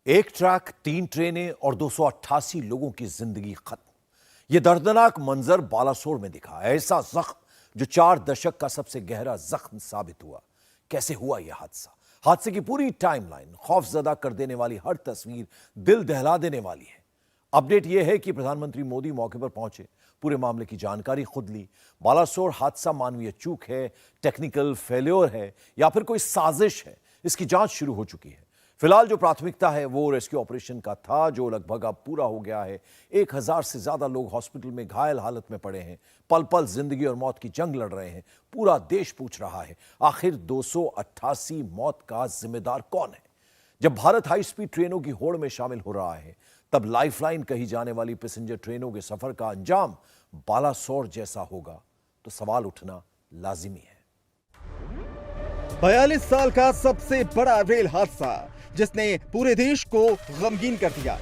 एक ट्रक, 3 ट्रेनें और 288 लोगों की जिंदगी खत्म। यह दर्दनाक मंजर बालासोर में दिखा। ऐसा जख्म जो 4 दशक का सबसे गहरा जख्म साबित हुआ। कैसे हुआ यह हादसा? हादसे की पूरी टाइमलाइन, खौफजदा कर देने वाली हर तस्वीर दिल दहला देने वाली है। अपडेट यह है कि प्रधानमंत्री मोदी मौके पर पहुंचे, पूरे मामले की जानकारी खुद ली। बालासोर हादसा मानवीय चूक है, टेक्निकल फेल्योर है या फिर कोई साजिश है, इसकी जांच शुरू हो चुकी है। फिलहाल जो प्राथमिकता है वो रेस्क्यू ऑपरेशन का था, जो लगभग अब पूरा हो गया है। 1000 से ज्यादा लोग हॉस्पिटल में घायल हालत में पड़े हैं, पल पल जिंदगी और मौत की जंग लड़ रहे हैं। पूरा देश पूछ रहा है, आखिर 288 मौत का जिम्मेदार कौन है? जब भारत हाई स्पीड ट्रेनों की होड़ में शामिल हो रहा है, तब लाइफलाइन कही जाने वाली पैसेंजर ट्रेनों के सफर का अंजाम बालासोर जैसा होगा तो सवाल उठना लाजिमी है। 42 साल का सबसे बड़ा रेल हादसा जिसने पूरे देश को गमगीन कर दिया।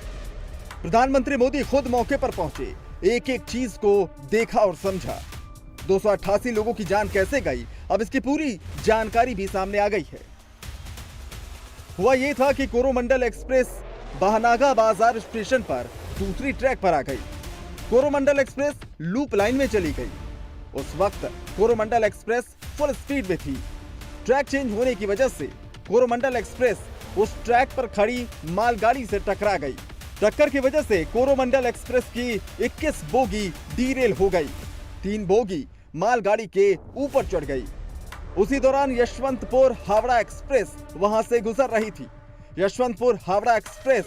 प्रधानमंत्री मोदी खुद मौके पर पहुंचे, एक एक चीज को देखा और समझा। 288 लोगों की जान कैसे गई, अब इसकी पूरी जानकारी भी सामने आ गई है। हुआ यह था कि कोरोमंडल एक्सप्रेस बहनागा बाजार स्टेशन पर दूसरी ट्रैक पर आ गई। कोरोमंडल एक्सप्रेस लूप लाइन में चली गई। उस वक्त कोरोमंडल एक्सप्रेस फुल स्पीड में थी। ट्रैक चेंज होने की वजह से कोरोमंडल एक्सप्रेस उस ट्रैक पर खड़ी मालगाड़ी से टकरा गई। टक्कर की वजह से कोरोमंडल एक्सप्रेस की 21 बोगी डीरेल हो गई। 3 बोगी मालगाड़ी के ऊपर चढ़ गई। उसी दौरान यशवंतपुर हावड़ा एक्सप्रेस वहां से गुजर रही थी। यशवंतपुर हावड़ा एक्सप्रेस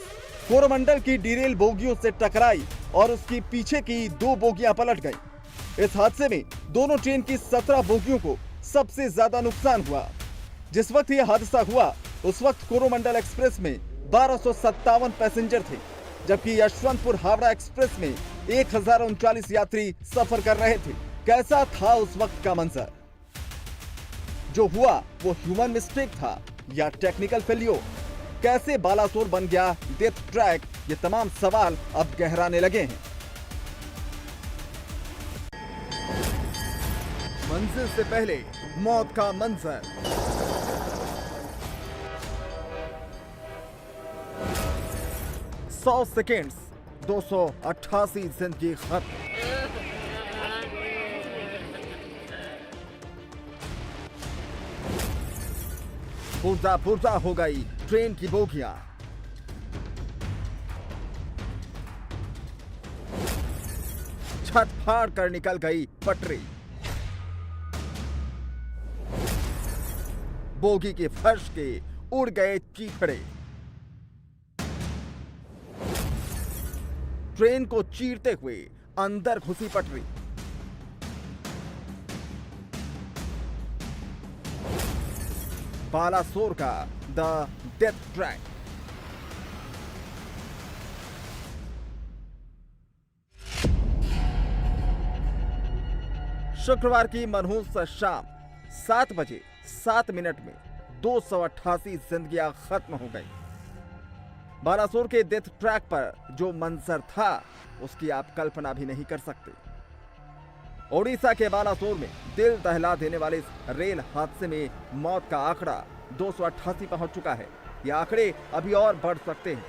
कोरोमंडल की डीरेल बोगियों से टकराई और उसकी पीछे की 2 बोगियां पलट गई। इस हादसे में दोनों ट्रेन की 17 बोगियों को सबसे ज्यादा नुकसान हुआ। जिस वक्त यह हादसा हुआ उस वक्त कोरोमंडल एक्सप्रेस में 1257 पैसेंजर थे, जबकि यशवंतपुर हावड़ा एक्सप्रेस में 1039 यात्री सफर कर रहे थे। कैसा था उस वक्त का मंजर? जो हुआ वो ह्यूमन मिस्टेक था या टेक्निकल फेल्योर? कैसे बालासोर बन गया डेथ ट्रैक? ये तमाम सवाल अब गहराने लगे हैं। मंजिल से पहले मौत का मंजर। सौ सेकेंड्स, 288 जिंदगी खत्म। पुर्जा पुर्जा हो गई ट्रेन की बोगियां। छत फाड़ कर निकल गई पटरी। बोगी के फर्श के उड़ गए चीथड़े। ट्रेन को चीरते हुए अंदर घुसी पटरी। बालासोर का द डेथ ट्रैक। शुक्रवार की मनहूस शाम 7 बजे 7 मिनट में 288 जिंदगियां खत्म हो गई। बालासोर के डेथ ट्रैक पर जो मंजर था उसकी आप कल्पना भी नहीं कर सकते। ओडिशा के बालासोर में दिल दहला देने वाले इस रेल हादसे में मौत का आंकड़ा 288 पहुंच चुका है। ये आंकड़े अभी और बढ़ सकते हैं।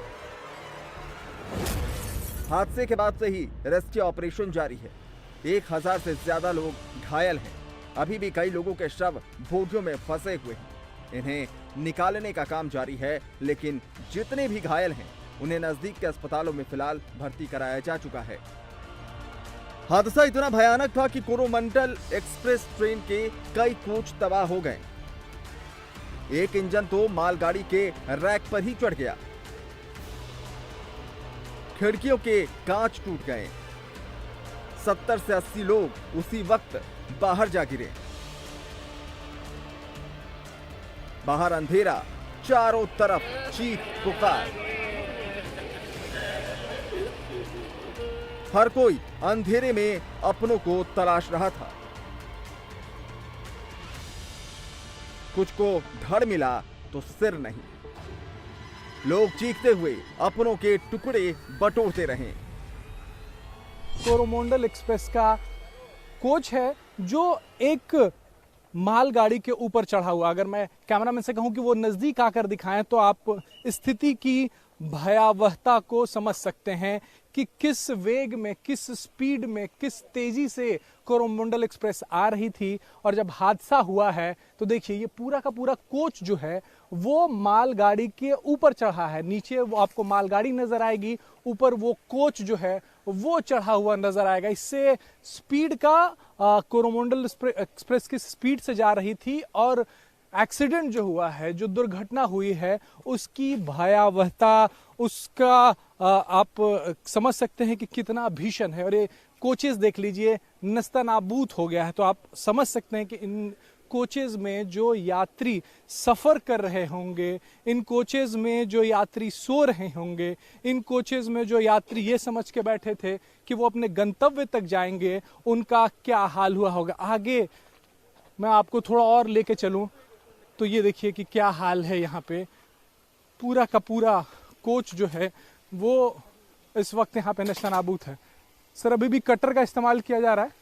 हादसे के बाद से ही रेस्क्यू ऑपरेशन जारी है। 1000 से ज्यादा लोग घायल हैं। अभी भी कई लोगों के शव बोगियों में फंसे हुए हैं। इन्हें निकालने का काम जारी है, लेकिन जितने भी घायल हैं उन्हें नजदीक के अस्पतालों में फिलहाल भर्ती कराया जा चुका है। हादसा इतना भयानक था कि कोरोमंडल एक्सप्रेस ट्रेन के कई कोच तबाह हो गए। एक इंजन तो मालगाड़ी के रैक पर ही चढ़ गया। खिड़कियों के कांच टूट गए। 70 से 80 लोग उसी वक्त बाहर जा गिरे। बाहर अंधेरा, चारों तरफ चीख पुकार। हर कोई अंधेरे में अपनों को तलाश रहा था। कुछ को धड़ मिला तो सिर नहीं। लोग चीखते हुए अपनों के टुकड़े बटोरते रहे। कोरोमंडल एक्सप्रेस का कोच है जो एक मालगाड़ी के ऊपर चढ़ा हुआ। अगर मैं कैमरामैन से कहूं कि वो नजदीक आकर दिखाएं तो आप स्थिति की भयावहता को समझ सकते हैं कि किस वेग में, किस स्पीड में, किस तेजी से कोरोमंडल एक्सप्रेस आ रही थी। और जब हादसा हुआ है तो देखिए ये पूरा का पूरा कोच जो है वो मालगाड़ी के ऊपर चढ़ा है। नीचे वो आपको मालगाड़ी नजर आएगी, ऊपर वो कोच जो है वो चढ़ा हुआ नजर आएगा। इससे स्पीड का कोरोमंडल एक्सप्रेस किस स्पीड से जा रही थी और एक्सीडेंट जो हुआ है, जो दुर्घटना हुई है, उसकी भयावहता, उसका आप समझ सकते हैं कि कितना भीषण है। और ये कोचेस देख लीजिए, नस्तनाबूद हो गया है। तो आप समझ सकते हैं कि इन कोचेज में जो यात्री सफर कर रहे होंगे, इन कोचेज में जो यात्री सो रहे होंगे, इन कोचेज में जो यात्री ये समझ के बैठे थे कि वो अपने गंतव्य तक जाएंगे, उनका क्या हाल हुआ होगा। आगे मैं आपको थोड़ा और लेके चलूं तो ये देखिए कि क्या हाल है। यहाँ पे पूरा का पूरा कोच जो है वो इस वक्त यहाँ पे नस्तनाबूद है। सर अभी भी कटर का इस्तेमाल किया जा रहा है,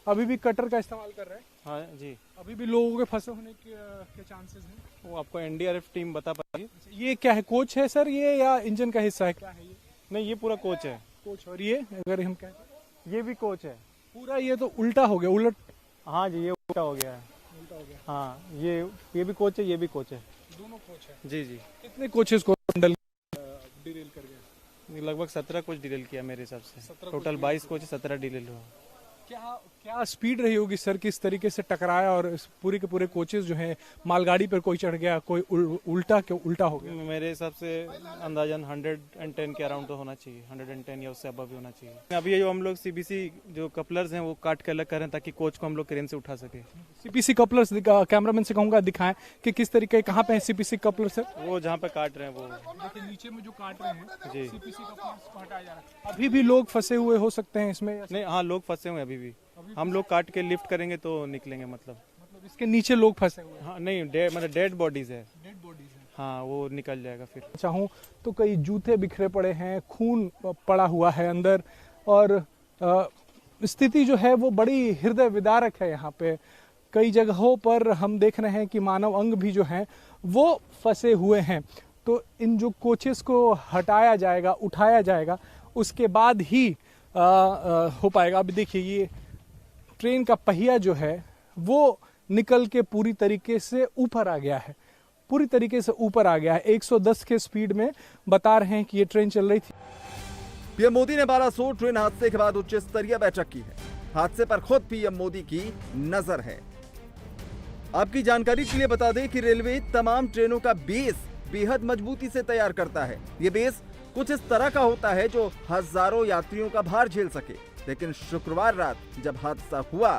अभी भी कटर का इस्तेमाल कर रहे हैं? हाँ जी, अभी भी लोगों के फंसे होने के चांसेस हैं? वो आपको एनडीआरएफ टीम बता पाएगी। ये क्या है, कोच है सर ये या इंजन का हिस्सा है, क्या है ये? नहीं, ये पूरा कोच है। कोच। और ये अगर हम कहते हैं ये भी कोच है। पूरा, ये तो उल्टा हो गया, उलट हाँ जी, ये उल्टा हो गया है। उल्टा हो गया। हाँ, ये भी कोच है, ये भी कोच है। दोनों कोच है। जी जी, कितने कोचेस को डिरेल कर गया? लगभग 17 कोच डिटेल किया मेरे हिसाब से। 17 टोटल 22 कोच, 17 डिटेल हुआ। क्या स्पीड रही होगी सर, किस तरीके से टकराया और इस पूरे के पूरे कोचेस जो हैं, मालगाड़ी पर कोई चढ़ गया, कोई उल्टा हो गया? मेरे हिसाब से अंदाजन 110 के अराउंड तो होना चाहिए, 110 या उससे अबव भी होना चाहिए। अभी ये जो हम लोग सीबीसी जो कपलर्स हैं वो काट के अलग कर रहे हैं ताकि कोच को हम लोग क्रेन से उठा सके। सीपीसी कपलर्स कैमरामैन से कहूंगा दिखाएं कि किस तरीके, कहाँ पे है सीपीसी कपलर सर? वो जहाँ पे काट रहे हैं वो देखिए नीचे में जो काट रहे हैं जी। सीपीसी कपलर्स को हटाया जा रहा है। अभी भी लोग फंसे हुए हो सकते हैं इसमें? नहीं, हाँ लोग फंसे हुए हैं अभी भी। हम लोग काट के लिफ्ट करेंगे तो निकलेंगे। मतलब इसके नीचे लोग फंसे हुए हैं? हाँ नहीं, मतलब डेड बॉडीज है। डेड बॉडीज हैं। हाँ, वो निकल जाएगा फिर। चाहूँ तो कई जूते बिखरे पड़े हैं, खून पड़ा हुआ है अंदर, और स्थिति जो है वो बड़ी हृदय विदारक है। यहाँ पे कई जगहों पर हम देख रहे हैं कि मानव अंग भी जो हैं वो फंसे हुए हैं। तो इन जो कोचेस को हटाया जाएगा, उठाया जाएगा, उसके बाद ही हो पाएगा। अभी देखिए ये ट्रेन का पहिया जो है वो निकल के पूरी तरीके से ऊपर आ गया है, पूरी तरीके से ऊपर आ गया है। 110 के स्पीड में बता रहे हैं कि ये ट्रेन चल रही थी। पीएम मोदी ने बालासोर ट्रेन हादसे के बाद उच्च स्तरीय बैठक की है। हादसे पर खुद पीएम मोदी की नजर है। आपकी जानकारी के लिए बता दें कि रेलवे तमाम ट्रेनों का बेस बेहद मजबूती से तैयार करता है। ये बेस कुछ इस तरह का होता है जो हजारों यात्रियों का भार झेल सके। लेकिन शुक्रवार रात जब हादसा हुआ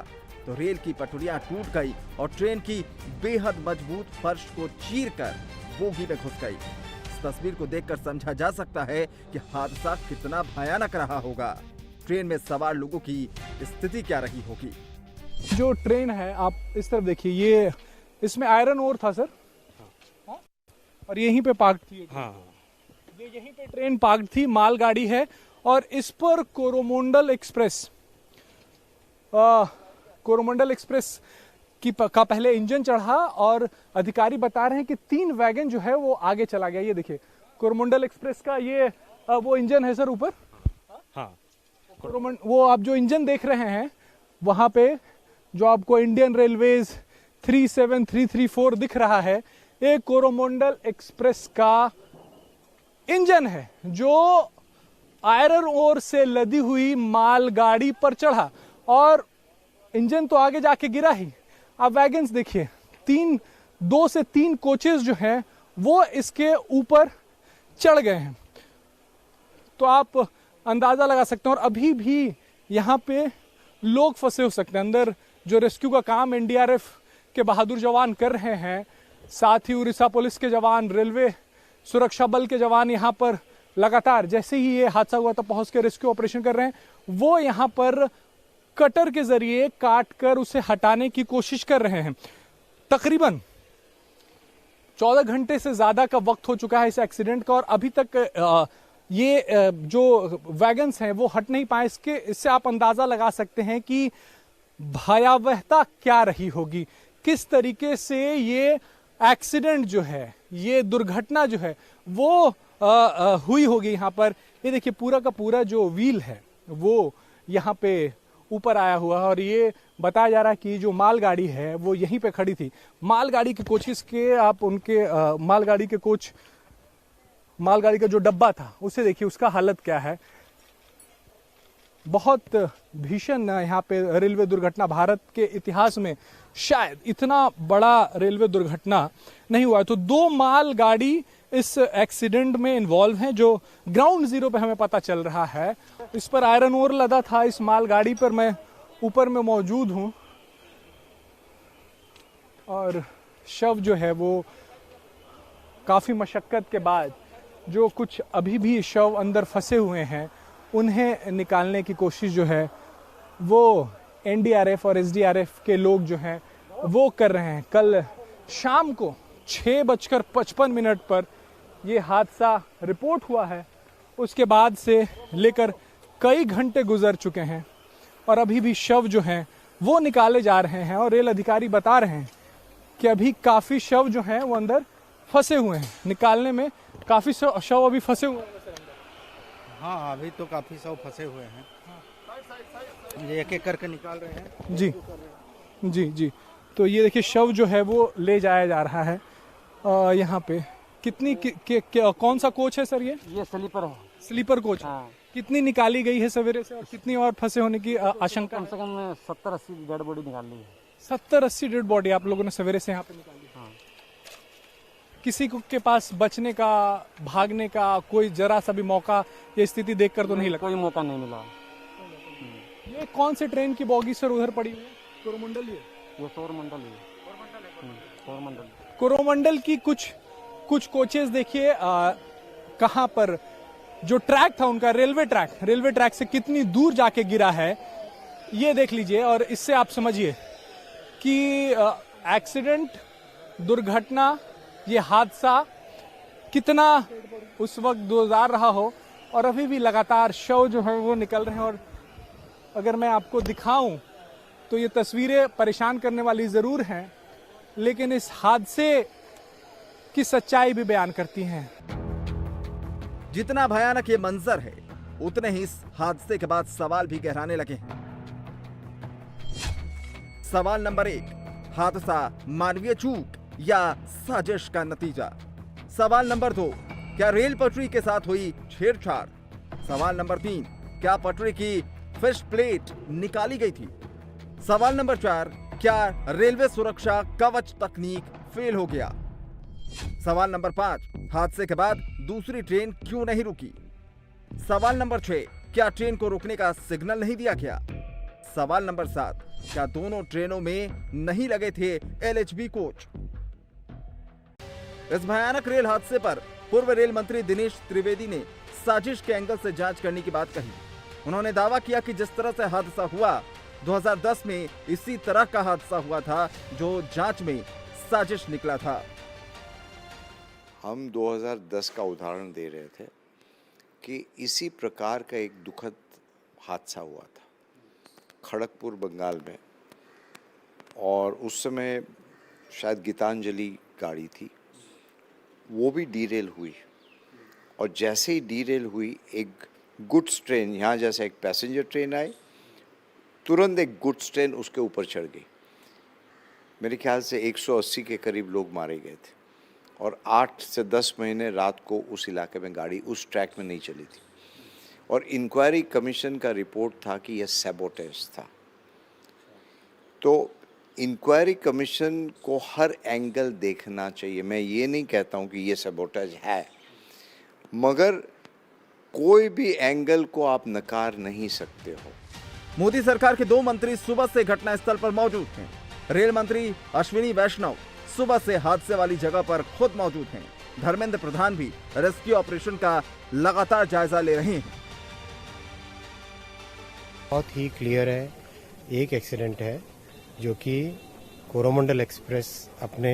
तो रेल की पटरियां टूट गई और ट्रेन की बेहद मजबूत फर्श को चीरकर बोगी में घुस गई। इस तस्वीर को देखकर समझा जा सकता है कि हादसा कितना भयानक रहा होगा। ट्रेन में सवार लोगों की स्थिति क्या रही होगी। जो ट्रेन है आप इस तरफ देखिए, ये इसमें आयरन ओर था सर। हाँ? और यहीं पे पार्क थी। हाँ, ये यहीं पे ट्रेन पार्क थी, मालगाड़ी है और इस पर कोरोमंडल एक्सप्रेस का पहले इंजन चढ़ा और अधिकारी बता रहे हैं कि 3 वैगन जो है वो आगे चला गया। ये देखिए कोरोमंडल एक्सप्रेस का ये वो इंजन है सर ऊपर। हाँ, वो आप जो इंजन देख रहे हैं वहां पे जो आपको इंडियन रेलवेज 37334 दिख रहा है, ये कोरोमंडल एक्सप्रेस का इंजन है जो आयरन ओर से लदी हुई मालगाड़ी पर चढ़ा और इंजन तो आगे जाके गिरा ही। आप वैगन्स देखिए, 2 से 3 कोचेस जो हैं वो इसके ऊपर चढ़ गए हैं। तो आप अंदाजा लगा सकते हैं। और अभी भी यहाँ पे लोग फंसे हो सकते हैं अंदर। जो रेस्क्यू का काम एनडीआरएफ के बहादुर जवान कर रहे हैं, साथ ही उड़ीसा पुलिस के जवान, रेलवे सुरक्षा बल के जवान यहाँ पर लगातार जैसे ही ये हादसा हुआ तब पहुंच के रेस्क्यू ऑपरेशन कर रहे हैं। वो यहाँ पर कटर के जरिए काट कर उसे हटाने की कोशिश कर रहे हैं। तकरीबन 14 घंटे से ज्यादा का वक्त हो चुका है इस एक्सीडेंट का और अभी तक ये जो वैगन्स हैं वो हट नहीं पाए। इससे आप अंदाजा लगा सकते हैं कि भयावहता क्या रही होगी, किस तरीके से ये एक्सीडेंट जो है, ये दुर्घटना जो है वो हुई होगी यहाँ पर। ये देखिए पूरा का पूरा जो व्हील है वो यहाँ पे ऊपर आया हुआ है और ये बताया जा रहा है कि जो मालगाड़ी है वो यहीं पे खड़ी थी। मालगाड़ी के कोचेस के आप उनके मालगाड़ी का जो डब्बा था उसे देखिए, उसका हालत क्या है। बहुत भीषण यहाँ पे रेलवे दुर्घटना, भारत के इतिहास में शायद इतना बड़ा रेलवे दुर्घटना नहीं हुआ है। तो 2 मालगाड़ी इस एक्सीडेंट में इन्वॉल्व हैं, जो ग्राउंड जीरो पे हमें पता चल रहा है। इस पर आयरन ओर लदा था। इस मालगाड़ी पर मैं ऊपर में मौजूद हूं और शव जो है वो काफी मशक्कत के बाद, जो कुछ अभी भी शव अंदर फंसे हुए हैं उन्हें निकालने की कोशिश जो है वो एनडीआरएफ और एसडीआरएफ के लोग जो हैं वो कर रहे हैं। कल शाम को 6:55 पर ये हादसा रिपोर्ट हुआ है। उसके बाद से लेकर कई घंटे गुजर चुके हैं और अभी भी शव जो हैं वो निकाले जा रहे हैं और रेल अधिकारी बता रहे हैं कि अभी काफ़ी शव जो हैं वो अंदर फंसे हुए हैं। निकालने में काफ़ी शव अभी फंसे हुए हैं। हाँ, अभी तो काफ़ी शव फंसे हुए हैं। ये एक एक करके निकाल रहे हैं। जी जी जी। तो ये देखिए शव जो है वो ले जाया जा रहा है। यहाँ पे कितनी कौन सा कोच है सर? ये स्लीपर है। Sleeper coach. हाँ। कितनी निकाली गई है सवेरे से और कितनी और फंसे होने की आशंका? कम से कम 70-80 डेड बॉडी निकाल ली है। 70-80 डेड बॉडी आप लोगों ने सवेरे से यहाँ पे निकाली। हाँ। किसी के पास बचने का, भागने का कोई जरा सा भी मौका या स्थिति देखकर तो नहीं लगता? कोई मौका नहीं मिला। ये कौन से ट्रेन की बोगी सर उधर पड़ी हुई है? कोरोमंडल ही है। ये सौरमंडल है। सौरमंडल। कोरोमंडल की कुछ कोचेस देखिए कहाँ पर जो ट्रैक था उनका, रेलवे ट्रैक से कितनी दूर जाके गिरा है ये देख लीजिए। और इससे आप समझिए कि एक्सीडेंट, दुर्घटना, ये हादसा कितना उस वक्त दोजार रहा हो। और अभी भी लगातार शव जो है वो निकल रहे हैं। और अगर मैं आपको दिखाऊं तो ये तस्वीरें परेशान करने वाली ज़रूर हैं, लेकिन इस हादसे की सच्चाई भी बयान करती हैं। जितना भयानक ये मंजर है, उतने ही इस हादसे के बाद सवाल भी गहराने लगे हैं। सवाल नंबर 1, हादसा मानवीय चूक या साजिश का नतीजा? सवाल नंबर 2, क्या रेल पटरी के साथ हुई छेड़छाड़? सवाल नंबर 3, क्या पटरी की फिश प्लेट निकाली गई थी? सवाल नंबर 4, क्या रेलवे सुरक्षा कवच तकनीक फेल हो गया? सवाल नंबर 5, हादसे के बाद दूसरी ट्रेन क्यों नहीं रुकी? सवाल नंबर 6, क्या ट्रेन को रुकने का सिग्नल नहीं दिया गया? सवाल नंबर 7, क्या दोनों ट्रेनों में नहीं लगे थे एलएचबी कोच? इस भयानक रेल हादसे पर पूर्व रेल मंत्री दिनेश त्रिवेदी ने साजिश के एंगल से जांच करने की बात कही। उन्होंने दावा किया कि जिस तरह से हादसा हुआ, 2010 में इसी तरह का हादसा हुआ था जो जांच में साजिश निकला था। हम 2010 का उदाहरण दे रहे थे कि इसी प्रकार का एक दुखद हादसा हुआ था खड़गपुर बंगाल में, और उस समय शायद गीतांजलि गाड़ी थी, वो भी डीरेल हुई। और जैसे ही डीरेल हुई, एक गुड्स ट्रेन, यहाँ जैसे एक पैसेंजर ट्रेन आई, तुरंत एक गुड्स ट्रेन उसके ऊपर चढ़ गई। मेरे ख्याल से 180 के करीब लोग मारे गए थे और 8 से 10 महीने रात को उस इलाके में गाड़ी उस ट्रैक में नहीं चली थी। और इंक्वायरी कमीशन का रिपोर्ट था कि यह सैबोटेज था। तो इंक्वायरी कमीशन को हर एंगल देखना चाहिए। मैं ये नहीं कहता हूँ कि ये सैबोटेज है, मगर कोई भी एंगल को आप नकार नहीं सकते हो। मोदी सरकार के 2 मंत्री सुबह से घटनास्थल पर मौजूद हैं। रेल मंत्री अश्विनी वैष्णव सुबह से हादसे वाली जगह पर खुद मौजूद हैं। धर्मेंद्र प्रधान भी रेस्क्यू ऑपरेशन का लगातार जायजा ले रहे हैं। बहुत ही क्लियर है, एक एक्सीडेंट है जो कि कोरोमंडल एक्सप्रेस अपने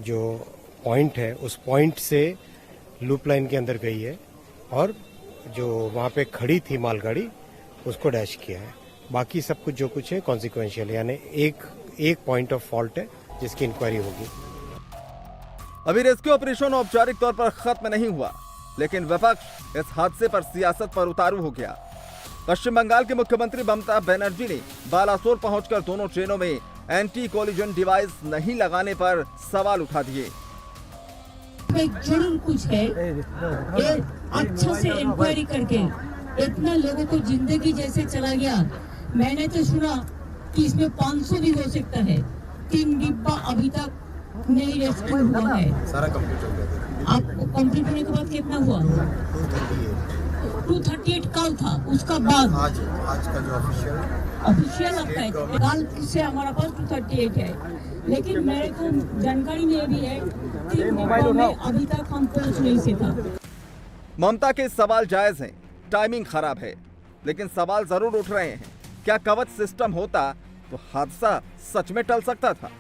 जो पॉइंट है उस पॉइंट से लूप लाइन के अंदर गई है और जो वहाँ पे खड़ी थी मालगाड़ी उसको डैश किया है। बाकी सब कुछ जो कुछ है कॉन्सिक्वेंशियल, यानी एक पॉइंट ऑफ फॉल्ट है जिसकी इंक्वायरी होगी। अभी रेस्क्यू ऑपरेशन औपचारिक तौर पर खत्म नहीं हुआ। लेकिन विपक्ष इस हादसे पर सियासत पर उतारू हो गया। पश्चिम बंगाल के मुख्यमंत्री ममता बनर्जी ने बालासोर पहुंचकर दोनों ट्रेनों में एंटी कोलिजन डिवाइस नहीं लगाने पर सवाल उठा दिए। जरूर कुछ है, ये अच्छा से इंक्वायरी करके इतना लोगों को जिंदगी जैसे चला गया। मैंने तो सुना कि इसमें 500 भी हो सकता है। 3 डिब्बा अभी तक नहीं रेस्क्यू हुआ है। सारा कंप्लीट हो गया। आप कंप्लीट होने के बाद कितना हुआ? 238 कल था, उसका बाद आज का जो ऑफिशियल लगता है कल से हमारा पास 238 है, लेकिन मेरे को जानकारी में ये भी है कि मोबाइल में अभी तक हम पहुंच नहीं सका। ममता के सवाल जायज हैं, टाइमिंग खराब है, लेकिन सवाल जरूर उठ रहे हैं। क्या कवच सिस्टम होता तो हादसा सच में टल सकता था?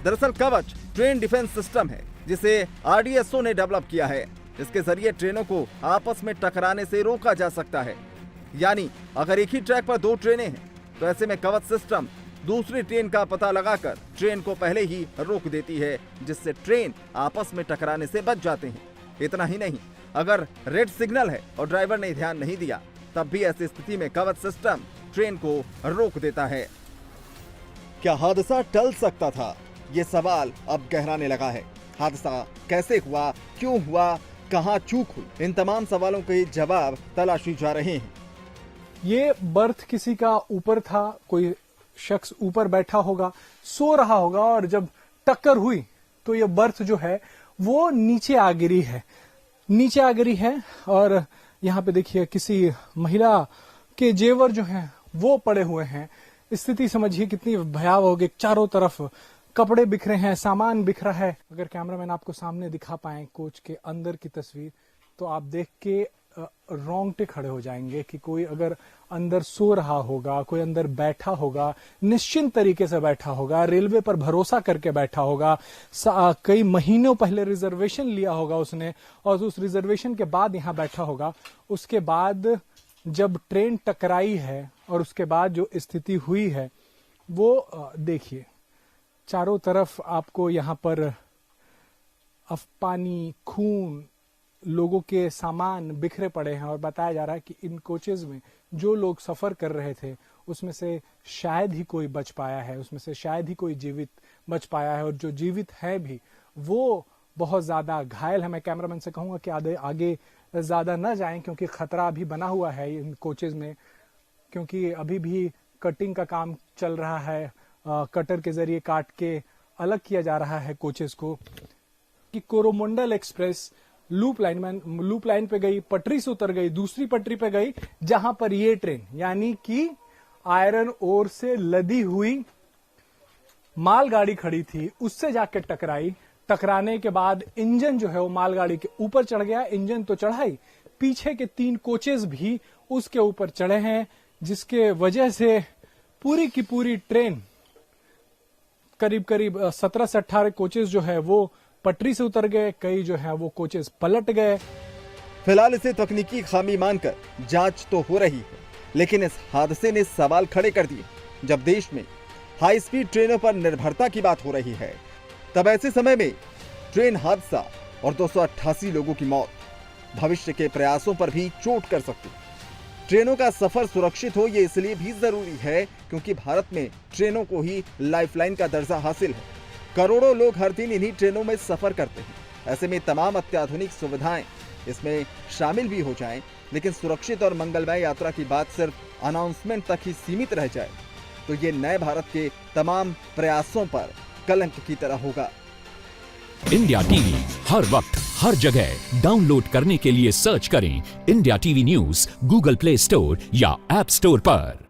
दरअसल कवच ट्रेन डिफेंस सिस्टम है जिसे आरडीएसओ ने डेवलप किया है। इसके जरिए ट्रेनों को आपस में टकराने से रोका जा सकता है। यानी अगर एक ही ट्रैक पर 2 ट्रेनें हैं तो ऐसे में कवच सिस्टम दूसरी ट्रेन का पता लगाकर ट्रेन को पहले ही रोक देती है, जिससे ट्रेन आपस में टकराने से बच जाते हैं। इतना ही नहीं, अगर रेड सिग्नल है और ड्राइवर ने ध्यान नहीं दिया तब भी ऐसी स्थिति में कवच सिस्टम ट्रेन को रोक देता है। क्या हादसा टल सकता था? ये सवाल अब गहराने लगा है। हादसा कैसे हुआ, क्यों हुआ, कहां चूक हुई, इन तमाम सवालों के जवाब तलाशी जा रहे हैं। ये बर्थ किसी का ऊपर था, कोई शख्स ऊपर बैठा होगा, सो रहा होगा, और जब टक्कर हुई तो ये बर्थ जो है वो नीचे आ गिरी है। और यहाँ पे देखिए किसी महिला के जेवर जो हैं वो पड़े हुए हैं। स्थिति समझिए कितनी भयावह होगी। चारों तरफ कपड़े बिखरे हैं, सामान बिखरा है। अगर कैमरामैन आपको सामने दिखा पाए कोच के अंदर की तस्वीर तो आप देख के रोंगटे खड़े हो जाएंगे कि कोई अगर अंदर सो रहा होगा, कोई अंदर बैठा होगा, निश्चिंत तरीके से बैठा होगा, रेलवे पर भरोसा करके बैठा होगा, कई महीनों पहले रिजर्वेशन लिया होगा उसने और उस रिजर्वेशन के बाद यहाँ बैठा होगा। उसके बाद जब ट्रेन टकराई है और उसके बाद जो स्थिति हुई है वो देखिए, चारों तरफ आपको यहाँ पर पानी, खून, लोगों के सामान बिखरे पड़े हैं। और बताया जा रहा है कि इन कोचेज में जो लोग सफर कर रहे थे उसमें से शायद ही कोई बच पाया है, उसमें से शायद ही कोई जीवित बच पाया है, और जो जीवित है भी वो बहुत ज्यादा घायल है। मैं कैमरामैन से कहूंगा कि आगे ज्यादा न जाएं क्योंकि खतरा अभी बना हुआ है इन कोचेज में, क्योंकि अभी भी कटिंग का काम चल रहा है। कटर के जरिए काट के अलग किया जा रहा है कोचेस को। कि कोरोमंडल एक्सप्रेस लूप लाइन पे गई, पटरी से उतर गई, दूसरी पटरी पे गई जहां पर ये ट्रेन यानी कि आयरन ओर से लदी हुई मालगाड़ी खड़ी थी, उससे जाकर टकराई। टकराने के बाद इंजन जो है वो मालगाड़ी के ऊपर चढ़ गया। इंजन तो चढ़ाई, पीछे के 3 कोचेस भी उसके ऊपर चढ़े हैं, जिसके वजह से पूरी की पूरी ट्रेन करीब 17 से 18 कोचेस जो है वो पटरी से उतर गए, कई जो है वो कोचेस पलट गए। फिलहाल इसे तकनीकी खामी मानकर जांच तो हो रही है, लेकिन इस हादसे ने सवाल खड़े कर दिए। जब देश में हाई स्पीड ट्रेनों पर निर्भरता की बात हो रही है, तब ऐसे समय में ट्रेन हादसा और 288 लोगों की मौत भविष्य के प्रयासों पर भी चोट कर सकती है। ट्रेनों का सफर सुरक्षित हो ये इसलिए भी जरूरी है क्योंकि भारत में ट्रेनों को ही लाइफलाइन का दर्जा हासिल है। करोड़ों लोग हर दिन इन्हीं ट्रेनों में सफर करते हैं। ऐसे में तमाम अत्याधुनिक सुविधाएं इसमें शामिल भी हो जाएं, लेकिन सुरक्षित और मंगलमय यात्रा की बात सिर्फ अनाउंसमेंट तक ही सीमित रह जाए तो ये नए भारत के तमाम प्रयासों पर कलंक की तरह होगा। इंडिया टीवी हर वक्त हर जगह डाउनलोड करने के लिए सर्च करें India TV news Google play store या ऐप स्टोर पर।